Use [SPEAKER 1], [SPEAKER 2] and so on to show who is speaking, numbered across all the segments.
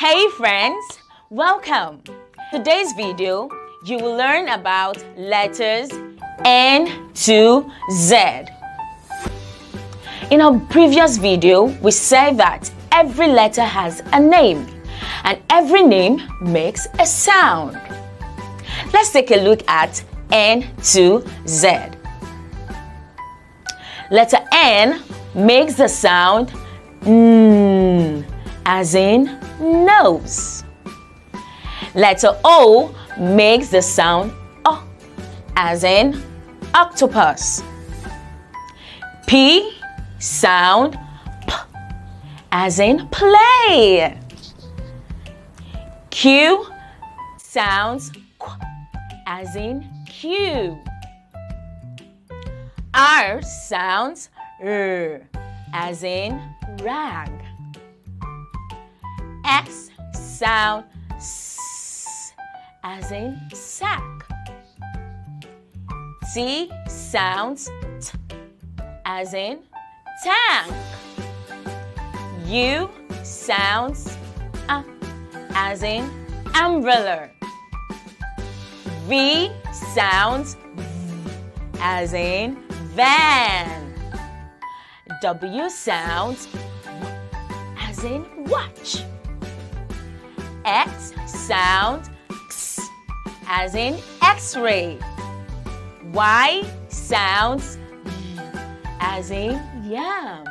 [SPEAKER 1] Hey friends, welcome. Today's video, you will learn about letters N to Z. In our previous video, we said that every letter has a name and every name makes a sound. Let's take a look at N to Z. Letter N makes the sound N, as in nose. Letter O makes the sound O, as in octopus. P sound P, as in play. Q sounds Q, as in cue. R sounds R, as in rag. S sound S, as in sack. T sounds T, as in tank. U sounds as in umbrella. V sounds V, as in van. W sounds W, as in watch. X sounds X, as in X-ray. Y sounds Y, as in yum.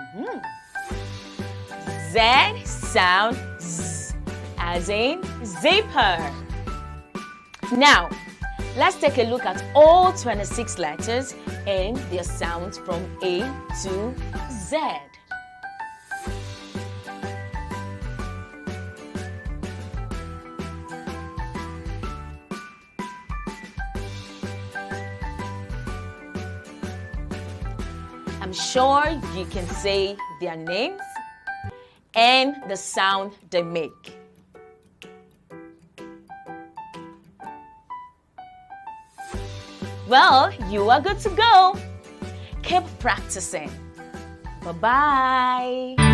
[SPEAKER 1] Z sounds Z, as in zipper. Now, let's take a look at all 26 letters and their sounds from A to Z. I'm sure you can say their names and the sound they make. Well, you are good to go. Keep practicing. Bye-bye.